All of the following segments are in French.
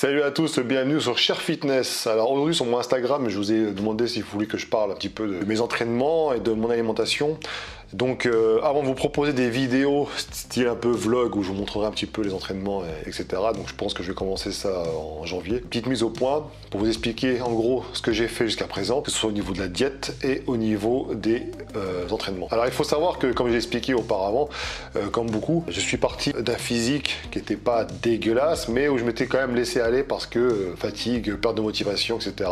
Salut à tous, bienvenue sur Cher Fitness. Alors aujourd'hui sur mon Instagram, je vous ai demandé si vous voulez que je parle un petit peu de mes entraînements et de mon alimentation. Donc avant de vous proposer des vidéos style un peu vlog où je vous montrerai un petit peu les entraînements, etc. Donc je pense que je vais commencer ça en janvier. Petite mise au point pour vous expliquer en gros ce que j'ai fait jusqu'à présent, que ce soit au niveau de la diète et au niveau des entraînements. Alors il faut savoir que comme j'ai expliqué auparavant, comme beaucoup, je suis parti d'un physique qui n'était pas dégueulasse, mais où je m'étais quand même laissé aller parce que fatigue, perte de motivation, etc.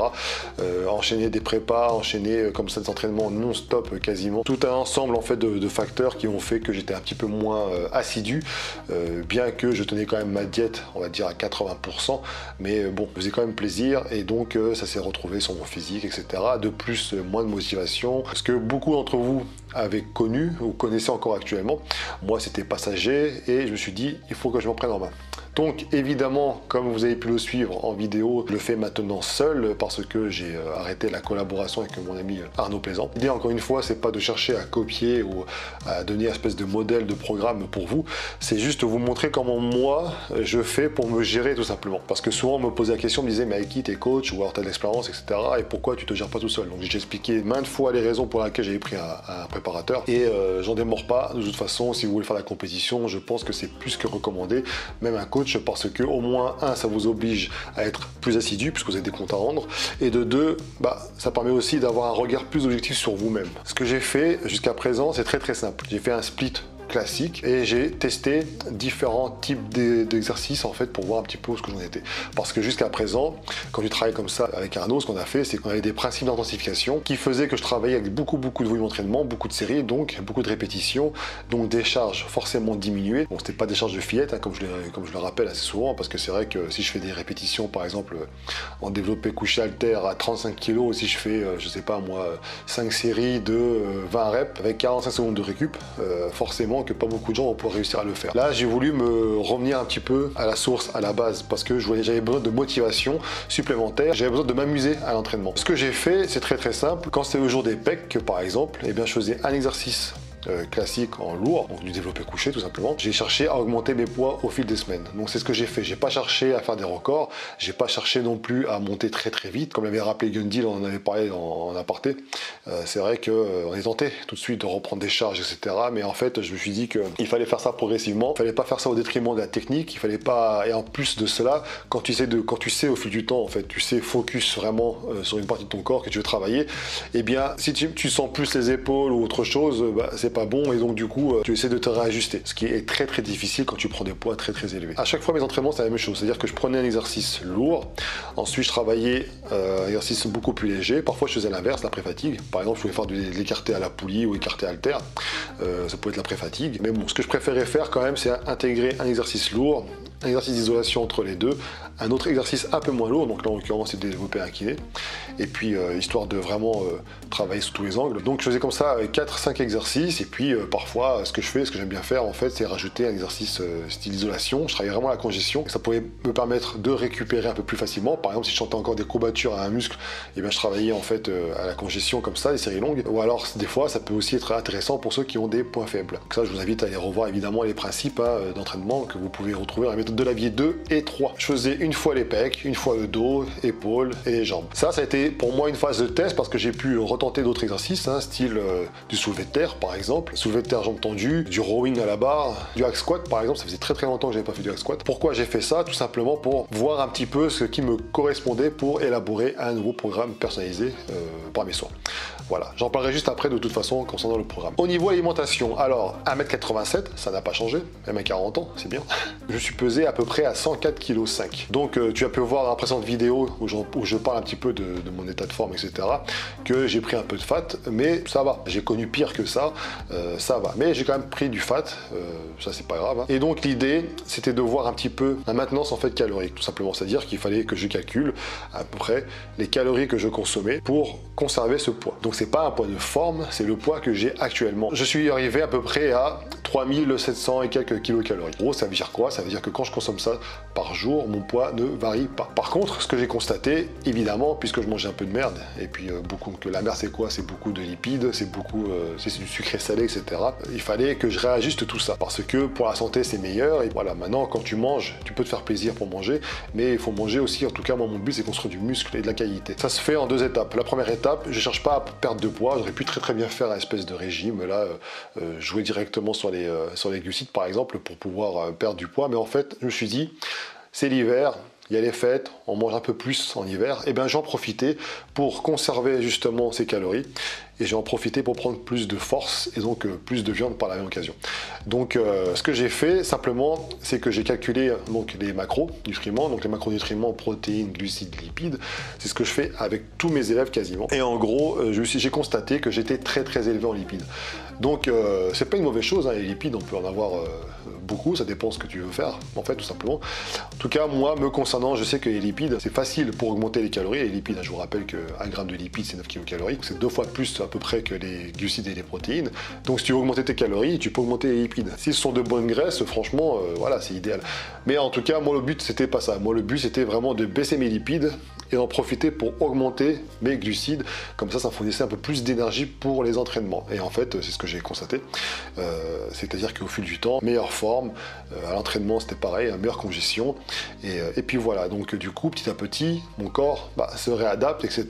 Enchaîner des prépas, enchaîner comme ça des entraînements non-stop quasiment. Tout un ensemble en fait de facteurs qui ont fait que j'étais un petit peu moins assidu, bien que je tenais quand même ma diète, on va dire à 80%, mais bon, je faisais quand même plaisir et donc ça s'est retrouvé sur mon physique, etc. De plus, moins de motivation, ce que beaucoup d'entre vous avez connu ou connaissez encore actuellement. Moi, c'était passager et je me suis dit, il faut que je m'en prenne en main. Donc évidemment, comme vous avez pu le suivre en vidéo, je le fais maintenant seul parce que j'ai arrêté la collaboration avec mon ami Arnaud Plaisant. L'idée encore une fois, c'est pas de chercher à copier ou à donner une espèce de modèle de programme pour vous, c'est juste vous montrer comment moi je fais pour me gérer tout simplement. Parce que souvent on me posait la question, on me disait mais avec qui t'es coach ou alors t'as de l'expérience, etc. et pourquoi tu te gères pas tout seul. Donc j'ai expliqué maintes fois les raisons pour lesquelles j'avais pris un préparateur et j'en démords pas. De toute façon, si vous voulez faire la compétition, je pense que c'est plus que recommandé, même un coach, parce que au moins ça vous oblige à être plus assidu puisque vous avez des comptes à rendre, et de deux, ça permet aussi d'avoir un regard plus objectif sur vous-même. Ce que j'ai fait jusqu'à présent, c'est très simple. J'ai fait un split classique et j'ai testé différents types d'exercices en fait pour voir un petit peu où ce que j'en étais, parce que jusqu'à présent quand tu travailles comme ça avec Arnaud, ce qu'on a fait c'est qu'on avait des principes d'intensification qui faisaient que je travaillais avec beaucoup de volume d'entraînement, beaucoup de séries, donc beaucoup de répétitions, donc des charges forcément diminuées. Bon, c'était pas des charges de fillette comme je le rappelle assez souvent, parce que c'est vrai que si je fais des répétitions par exemple en développé couché halter à 35 kg, si je fais je sais pas moi 5 séries de 20 reps avec 45 secondes de récup, forcément que pas beaucoup de gens vont pouvoir réussir à le faire. Là, j'ai voulu me revenir un petit peu à la source, à la base, parce que j'avais besoin de motivation supplémentaire, j'avais besoin de m'amuser à l'entraînement. Ce que j'ai fait, c'est très simple. Quand c'est le jour des pecs, par exemple, eh bien, je faisais un exercice classique en lourd, donc du développé couché tout simplement. J'ai cherché à augmenter mes poids au fil des semaines. Donc c'est ce que j'ai fait. J'ai pas cherché à faire des records, j'ai pas cherché non plus à monter très vite. Comme l'avait rappelé Gundy, on en avait parlé en aparté. C'est vrai qu'on est tenté tout de suite de reprendre des charges, etc. Mais en fait, je me suis dit qu'il fallait faire ça progressivement. Il fallait pas faire ça au détriment de la technique. Il fallait pas. Et en plus de cela, quand tu sais au fil du temps, en fait, tu sais focus vraiment sur une partie de ton corps que tu veux travailler. Eh bien, si tu sens plus les épaules ou autre chose, c'est pas bon et donc du coup tu essaies de te réajuster, ce qui est très difficile quand tu prends des poids très élevés. À chaque fois mes entraînements c'est la même chose, c'est à dire que je prenais un exercice lourd, ensuite je travaillais un exercice beaucoup plus léger, parfois je faisais l'inverse, la pré-fatigue. Par exemple je voulais faire de l'écarté à la poulie ou écarté halter, ça pouvait être la pré-fatigue, mais bon, ce que je préférais faire quand même c'est intégrer un exercice lourd, un exercice d'isolation entre les deux, un autre exercice un peu moins lourd, donc là en l'occurrence c'est de développer un kiné, et puis histoire de vraiment travailler sous tous les angles. Donc je faisais comme ça 4-5 exercices, et puis parfois ce que j'aime bien faire en fait, c'est rajouter un exercice style isolation. Je travaillais vraiment la congestion, ça pouvait me permettre de récupérer un peu plus facilement. Par exemple si je sentais encore des courbatures à un muscle, et bien je travaillais en fait à la congestion comme ça, des séries longues, ou alors des fois ça peut aussi être intéressant pour ceux qui ont des points faibles. Donc ça je vous invite à aller revoir évidemment les principes d'entraînement que vous pouvez retrouver dans la méthode de Lavier 2 et 3. Je faisais une fois les pecs, une fois le dos, épaules et les jambes. Ça a été pour moi une phase de test parce que j'ai pu retenter d'autres exercices, style du soulevé de terre par exemple, soulevé de terre jambes tendues, du rowing à la barre, du hack squat par exemple. Ça faisait très longtemps que j'avais pas fait du hack squat. Pourquoi j'ai fait ça? Tout simplement pour voir un petit peu ce qui me correspondait pour élaborer un nouveau programme personnalisé par mes soins. Voilà, j'en parlerai juste après de toute façon concernant le programme. Au niveau alimentation, alors 1m87, ça n'a pas changé, même à 40 ans, c'est bien. Je suis pesé à peu près à 104,5 kg. Donc tu as pu voir dans la précédente vidéo où je parle un petit peu de mon état de forme, etc. que j'ai pris un peu de fat, mais ça va. J'ai connu pire que ça, ça va. Mais j'ai quand même pris du fat, ça c'est pas grave. Et donc l'idée, c'était de voir un petit peu la maintenance en fait calorique, tout simplement. C'est-à-dire qu'il fallait que je calcule à peu près les calories que je consommais pour conserver ce poids. Donc c'est pas un poids de forme, c'est le poids que j'ai actuellement. Je suis arrivé à peu près à 3700 et quelques kilocalories. En gros, ça veut dire quoi? Ça veut dire que quand je consomme ça par jour, mon poids ne varie pas. Par contre, ce que j'ai constaté, évidemment, puisque je mangeais un peu de merde, et puis beaucoup, que la merde c'est quoi? C'est beaucoup de lipides, c'est beaucoup, c'est du sucré salé, etc. Il fallait que je réajuste tout ça, parce que pour la santé c'est meilleur, et voilà, maintenant quand tu manges, tu peux te faire plaisir pour manger, mais il faut manger aussi, en tout cas moi mon but c'est construire du muscle et de la qualité. Ça se fait en 2 étapes. La première étape, je cherche pas à perdre de poids, j'aurais pu très bien faire un espèce de régime, là, jouer directement sur les glucides par exemple, pour pouvoir perdre du poids, mais en fait, je me suis dit, c'est l'hiver, il y a les fêtes, on mange un peu plus en hiver, et bien j'en profitais pour conserver justement ces calories, et j'ai en profité pour prendre plus de force, et donc plus de viande par la même occasion. Donc ce que j'ai fait simplement, c'est que j'ai calculé donc, les macronutriments, donc les macronutriments, protéines, glucides, lipides, c'est ce que je fais avec tous mes élèves quasiment, et en gros, j'ai constaté que j'étais très élevé en lipides. Donc c'est pas une mauvaise chose, hein, les lipides, on peut en avoir beaucoup, ça dépend ce que tu veux faire, en fait, tout simplement. En tout cas, moi, me concernant, je sais que les lipides, c'est facile pour augmenter les calories. Les lipides, je vous rappelle qu'un gramme de lipides, c'est 9 kilocalories. C'est 2 fois plus à peu près que les glucides et les protéines. Donc, si tu veux augmenter tes calories, tu peux augmenter les lipides. Si ce sont de bonnes graisses, franchement, voilà, c'est idéal. Mais en tout cas, moi, le but, c'était pas ça. Moi, le but, c'était vraiment de baisser mes lipides et d'en profiter pour augmenter mes glucides. Comme ça me fournissait un peu plus d'énergie pour les entraînements. Et en fait, c'est ce que j'ai constaté. C'est-à-dire qu'au fil du temps, meilleure forme, à l'entraînement c'était pareil, meilleure congestion. Et puis voilà, donc du coup, petit à petit, mon corps se réadapte, etc.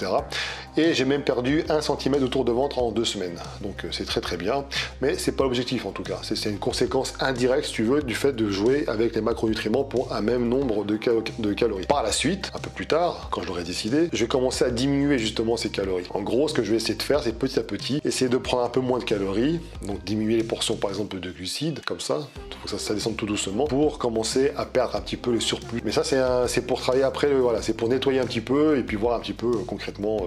Et j'ai même perdu 1 cm de tour de ventre en 2 semaines. Donc c'est très bien, mais c'est pas l'objectif en tout cas. C'est une conséquence indirecte, si tu veux, du fait de jouer avec les macronutriments pour un même nombre de calories. Par la suite, un peu plus tard, quand je l'aurai décidé, je vais commencer à diminuer justement ces calories. En gros, ce que je vais essayer de faire, c'est petit à petit, essayer de prendre un peu moins de calories, donc diminuer les portions par exemple de glucides, comme ça, il faut que ça descende tout doucement, pour commencer à perdre un petit peu le surplus. Mais ça, c'est pour travailler après, voilà, c'est pour nettoyer un petit peu, et puis voir un petit peu concrètement,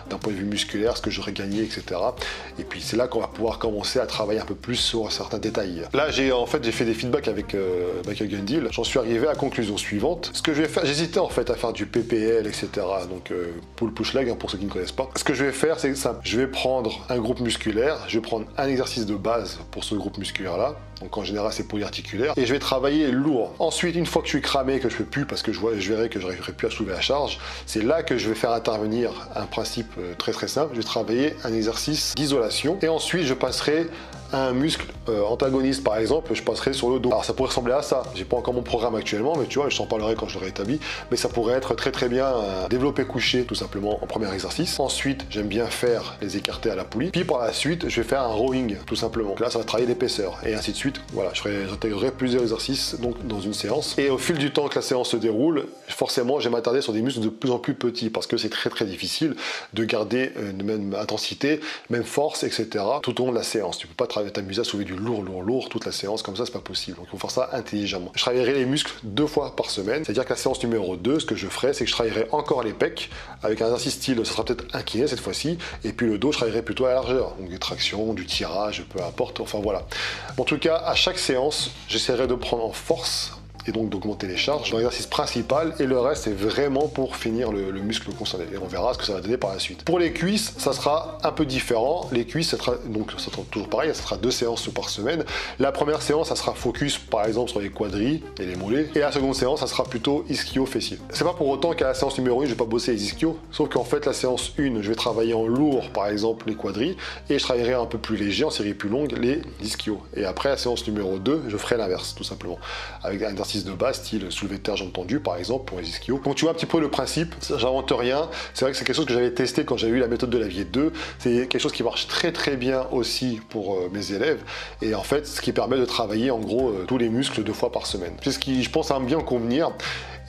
d'un point de vue musculaire, ce que j'aurais gagné, etc. Et puis c'est là qu'on va pouvoir commencer à travailler un peu plus sur certains détails. Là, j'ai fait des feedbacks avec Michael Gundil, j'en suis arrivé à la conclusion suivante. Ce que je vais faire, j'hésitais en fait à faire du PPL, etc. Donc pull push leg, hein, pour ceux qui ne connaissent pas. Ce que je vais faire, c'est simple. Je vais prendre un groupe musculaire, je vais prendre un exercice de base pour ce groupe musculaire là. Donc en général c'est polyarticulaire, et je vais travailler lourd. Ensuite, une fois que je suis cramé, que je peux plus parce que je verrai que je n'arriverai plus à soulever la charge, c'est là que je vais faire intervenir un principe très simple. Je vais travailler un exercice d'isolation, et ensuite je passerai un muscle antagoniste, par exemple, je passerai sur le dos. Alors ça pourrait ressembler à ça, j'ai pas encore mon programme actuellement, mais tu vois, je t'en parlerai quand je l'aurai établi, mais ça pourrait être très bien développé couché, tout simplement, en premier exercice. Ensuite, j'aime bien faire les écartés à la poulie, puis par la suite, je vais faire un rowing, tout simplement. Donc là, ça va travailler l'épaisseur, et ainsi de suite. Voilà, j'intégrerai plusieurs exercices donc, dans une séance, et au fil du temps que la séance se déroule, forcément, je vais m'attarder sur des muscles de plus en plus petits, parce que c'est très difficile de garder une même intensité, même force, etc. tout au long de la séance. Tu peux pas t'amuser à soulever du lourd toute la séance, comme ça c'est pas possible. Donc il faut faire ça intelligemment. Je travaillerai les muscles 2 fois par semaine, c'est-à-dire que la séance numéro 2, ce que je ferai, c'est que je travaillerai encore les pecs avec un exercice style, ça sera peut-être incliné cette fois-ci, et puis le dos, je travaillerai plutôt à la largeur, donc des tractions, du tirage, peu importe, enfin voilà. En tout cas, à chaque séance, j'essaierai de prendre en force et donc d'augmenter les charges dans l'exercice principal, et le reste c'est vraiment pour finir le muscle concerné, et on verra ce que ça va donner par la suite. Pour les cuisses, ça sera un peu différent. Les cuisses, ça sera toujours pareil, ça sera 2 séances par semaine. La première séance, ça sera focus par exemple sur les quadris et les mollets, et la seconde séance, ça sera plutôt ischio-fessier. C'est pas pour autant qu'à la séance numéro 1, je vais pas bosser les ischios, sauf qu'en fait la séance 1, je vais travailler en lourd par exemple les quadris, et je travaillerai un peu plus léger, en série plus longue, les ischios. Et après la séance numéro 2, je ferai l'inverse, tout simplement, avec un exercice de base, style soulevé de terre jambes tendues par exemple pour les ischios. Donc tu vois un petit peu le principe, j'invente rien, c'est vrai que c'est quelque chose que j'avais testé quand j'avais eu la méthode de Lavier 2, c'est quelque chose qui marche très bien aussi pour mes élèves, et en fait ce qui permet de travailler en gros tous les muscles 2 fois par semaine. C'est ce qui, je pense, va bien convenir.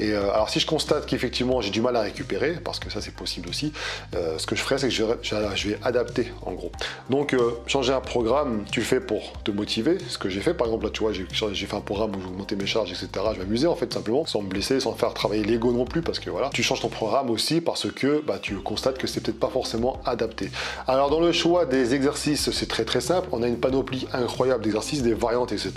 Et alors si je constate qu'effectivement j'ai du mal à récupérer, parce que ça c'est possible aussi, ce que je ferai, c'est que je vais adapter en gros. Donc changer un programme, tu le fais pour te motiver, ce que j'ai fait par exemple là, tu vois, j'ai fait un programme où je montais mes charges, etc. Je m'amusais en fait simplement, sans me blesser, sans faire travailler l'ego non plus, parce que voilà, tu changes ton programme aussi parce que tu constates que c'est peut-être pas forcément adapté. Alors dans le choix des exercices, c'est très simple, on a une panoplie incroyable d'exercices, des variantes, etc.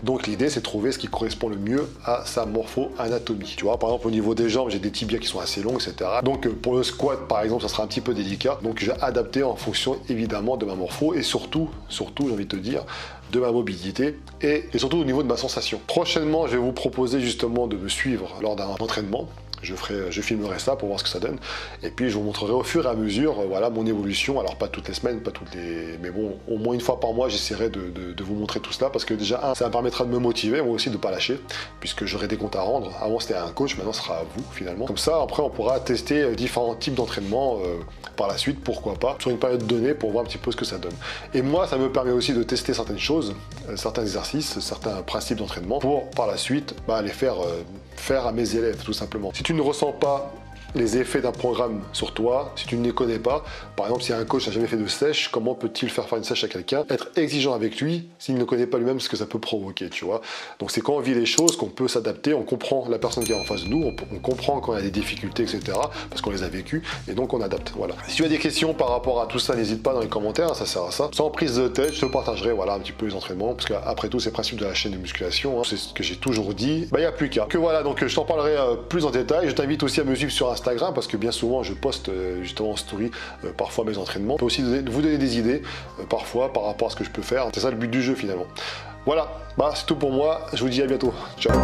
Donc l'idée c'est de trouver ce qui correspond le mieux à sa morpho-anatomie. Tu vois, par exemple au niveau des jambes, j'ai des tibias qui sont assez longs, etc. Donc pour le squat par exemple, ça sera un petit peu délicat, donc j'ai adapté en fonction évidemment de ma morpho, et surtout j'ai envie de te dire, de ma mobilité et surtout au niveau de ma sensation. Prochainement, je vais vous proposer justement de me suivre lors d'un entraînement. Je filmerai ça pour voir ce que ça donne. Et puis je vous montrerai au fur et à mesure voilà, mon évolution. Alors pas toutes les semaines, pas toutes les... Mais bon, au moins une fois par mois, j'essaierai de vous montrer tout cela. Parce que déjà, ça me permettra de me motiver, moi aussi de ne pas lâcher. Puisque j'aurai des comptes à rendre. Avant c'était à un coach, maintenant ce sera à vous finalement. Comme ça, après on pourra tester différents types d'entraînement par la suite, pourquoi pas, sur une période donnée pour voir un petit peu ce que ça donne. Et moi, ça me permet aussi de tester certaines choses, certains exercices, certains principes d'entraînement pour par la suite les faire à mes élèves tout simplement. Si tu ne ressens pas les effets d'un programme sur toi, si tu ne les connais pas, par exemple si un coach n'a jamais fait de sèche, comment peut-il faire une sèche à quelqu'un? Être exigeant avec lui s'il ne connaît pas lui-même ce que ça peut provoquer, tu vois. Donc c'est quand on vit les choses qu'on peut s'adapter, on comprend la personne qui est en face de nous, on comprend quand il y a des difficultés, etc. parce qu'on les a vécues et donc on adapte, voilà. Si tu as des questions par rapport à tout ça, n'hésite pas dans les commentaires, ça sert à ça. Sans prise de tête, je te partagerai voilà, un petit peu les entraînements, parce qu'après tout c'est le principe de la chaîne de musculation, hein. C'est ce que j'ai toujours dit, il n'y a plus qu'à. Que voilà, donc je t'en parlerai plus en détail, je t'invite aussi à me suivre sur Instagram, parce que bien souvent je poste justement en story parfois mes entraînements. Je peux aussi vous donner des idées parfois par rapport à ce que je peux faire. C'est ça le but du jeu finalement. Voilà, c'est tout pour moi. Je vous dis à bientôt. Ciao.